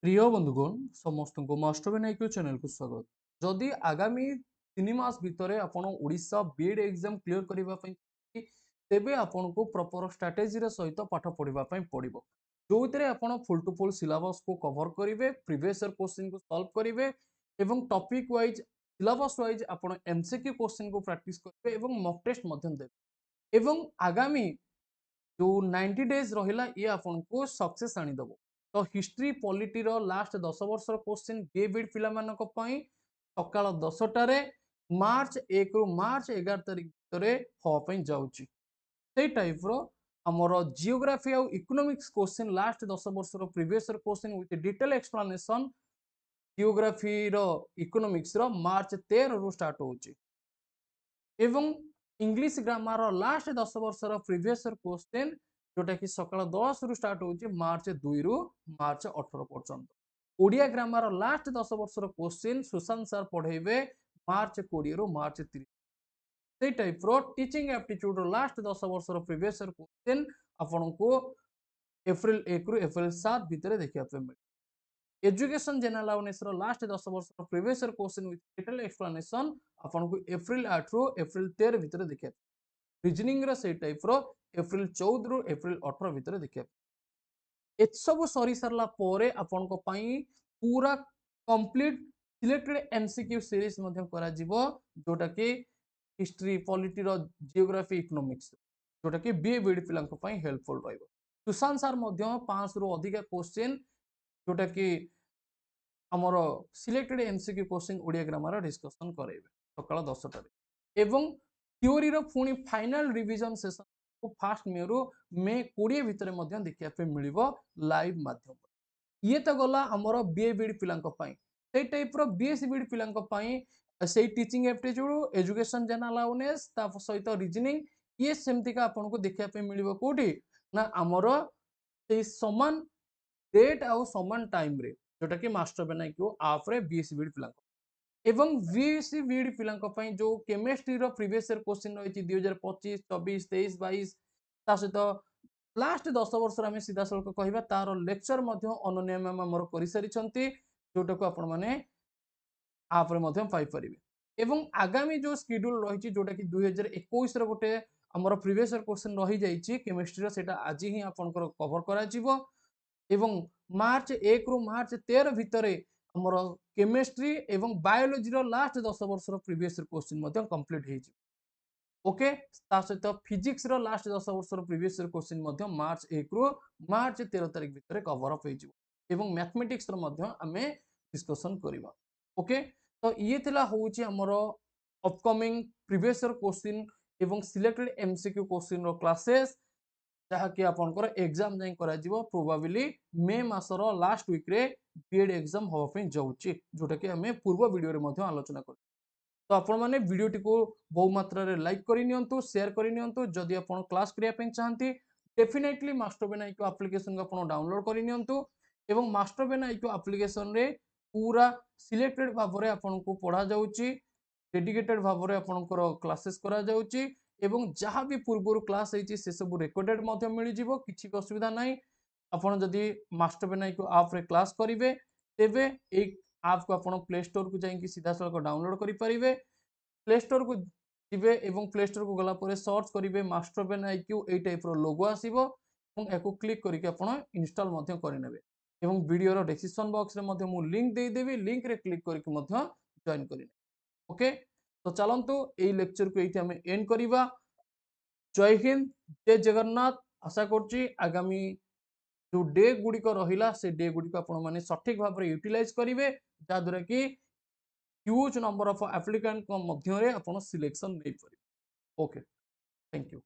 প্রিয় বন্ধুগণ ସମସ୍ତଙ୍କୁ ମାଷ୍ଟର ନାଇକ ଚ୍ୟାନେଲକୁ ସ୍ୱାଗତ। ଯଦି ଆଗାମୀ 3 ମାସ ଭିତରେ ଆପଣ ଓଡ଼ିଶା ବିଏଡ୍ ଏକ୍ଜାମ କ୍ଲିୟର କରିବା ପାଇଁ ତେବେ ଆପଣଙ୍କୁ ପ୍ରପର ଷ୍ଟ୍ରାଟେଜିର ସହିତ ପାଠ ପଢ଼ିବା ପାଇଁ ପଡ଼ିବ। ଯୋଉଥିରେ ଆପଣ ଫୁଲ୍ ଟୁ ଫୁଲ୍ ସିଲାବସକୁ କଭର କରିବେ, ପ୍ରିଭିୟସ୍ ଇୟର କ୍ୱେଶ୍ଚିନକୁ ସଲ୍ଭ କରିବେ ଏବଂ ଟପିକ୍ ୱାଇଜ୍ ସିଲାବସ ୱାଇଜ୍ ଆପଣ ଏମସିକ୍ୟୁ କ୍ୱେଶ୍ଚିନକୁ ପ୍ରାକ୍ଟିସ କରିବେ ଏବଂ ମକ୍ ଟେଷ୍ଟ ମଧ୍ୟ ଦେବେ। ଏବଂ ଆଗାମୀ जो 90 डेज रहिला ये आपको सक्सेस आनीदेव। तो हिस्ट्री पॉलिटीर लास्ट 10 वर्ष क्वेश्चन बीएड पिला सका 10टारे मार्च 1 रु मार्च 11 तारिख भितर हाँपाई जाऊँगी से टाइप आमर जियोग्राफी आउ इकोनॉमिक्स क्वेश्चन लास्ट 10 वर्ष previous question with detail explanation geography economics March 13 रु स्टार्ट होची एवं इंग्लिश ग्रामर लास्ट 10 वर्ष प्रीवियस क्वेश्चन जोटा कि सका 10 रु स्टार्ट होची मार्च 2 रु मार्च 18 पर्यंत। ओडिया ग्रामर लास्ट 10 वर्ष क्वेश्चन सुशांत सर पढ़ेबे मार्च 20 रु मार्च 30 से टाइप टीचिंग एप्टीट्यूड लास्ट 10 वर्ष प्रीवियस क्वेश्चन आपको एप्रिल 1 रु एप्रिल 7 भितर देखा मिले। एजुकेशन जनरल अवेयरनेस लास्ट 10 वर्ष previous question with detail explanation आपको एप्रिल 8 रु एप्रिल 13 भितर देखा। रीजनिंग से टाइप एप्रिल 14 रु एप्रिल 18 भितर देखा। ए सब सरी सारा आपण पूरा कंप्लीट सिलेक्टेड एमसीक्यू सीरीज जोटा कि हिस्ट्री पॉलिटी जियोग्राफी इकोनॉमिक्स जोटा कि बीए पिला हेल्पफुल रही। सुशांत सर 5 रु अधिक क्वेश्चन जोटा कि आमर selected MCQ question Odia grammar discussion करेंगे सका 10टारे एवं थ्योरी पुणी फाइनल रिवीजन सेशन फास्ट मे रु मे 20 भितर देखा मिल लाइव माध्यम। ये तो गला आमर बीएड पिला से टाइप बीएससी पिला से teaching aptitude education general awareness सहित रीजनिंग ये सेमतिका आपको देखा मिल कौटी ना आमर समान डेट आउ समान टाइम रे जोटा कि मास्टर बेनाइक्यू आप बीएससी बीड पिला एवं बीएससी बीड पिला जो केमिस्ट्री प्रीवियस ईयर क्वेश्चन रही 2025 24 23 22 सहित लास्ट 10 वर्ष आम सीधा सड़क कह तार लेक्चर अनन्या मैम आमर कर सारी जोटा को आपण मैंने पाइपर एवं आगामी जो स्केड्यूल रही जोटा कि 2021 गोटे आमर प्रीवियस ईयर क्वेश्चन रही जाइए केमिस्ट्री से आज ही आपंकर कवर करा एवं मार्च 1 रु मार्च 13 भितर आमर केमिस्ट्री एवं बायोलोजी लास्ट 10 वर्ष प्रीवियस क्वेश्चन कंप्लीट हो ओके सहित फिजिक्स लास्ट 10 वर्ष प्रीवियस क्वेश्चन मार्च 1 रु मार्च 13 तारिख भितर कवर अप हो मैथमेटिक्स आम डिस्कसन करवा ओके। तो ये हूँ आमर अपकमिंग प्रीवियस क्वेश्चन एवं सिलेक्टेड एमसीक्यू क्वेश्चन क्लासेस जहाँकि आपंकर एग्जाम जाए प्रोबाबिली मे मासर लास्ट वीक रे बीएड एग्जाम हाँपाई जाऊँगी जोटा कि आम पूर्व वीडियो आलोचना कर। तो आपण मैंने वीडियो टी को बहु मात्रा रे लाइक करनी शेयर करनी जदि आप क्लास करने चाहती डेफिनेटली मास्टर बेनाइक्यू एप्लिकेशन को डाउनलोड करनी मास्टर बेनाइक्यू एप्लिकेशन रे पूरा सिलेक्टेड भाव में आपको पढ़ा जाऊँगी डेडिकेटेड भाव में आपंकर क्लासेस करा जाऊँगी एवं जहाँ भी पूर्व क्लास होती से सब रेकर्डेड मिल जाव किसी भी असुविधा ना। आपड़ जदि मास्टर बेनाइक्यू आप क्लास करेंगे तेरे एक आप को आप प्ले स्टोर को जाकि सीधा सड़क डाउनलोड करेंगे प्ले स्टोर को जीवे एवं प्ले स्टोर को गलापर सर्च करेंगे मास्टर बेनाइक्यू ये टाइप लोगो आसो या क्लिक करके आप इनस्टॉल करेंगे एवं वीडियो डिस्क्रिप्शन बॉक्स में लिंक देदेवी लिंक रे क्लिक करके जॉइन करेंगे ओके। तो चलतु ये लेक्चर को ये आम एंड करवा। जय हिंद जय जगन्नाथ। आशा करगामी जो डे गुड़िक रहा से डे गुड़िक आप सठिक भाव में यूटिलाइज करेंगे जहाद्वारा कि huge number of applicant Madhya selection नहीं पारे ओके थैंक यू।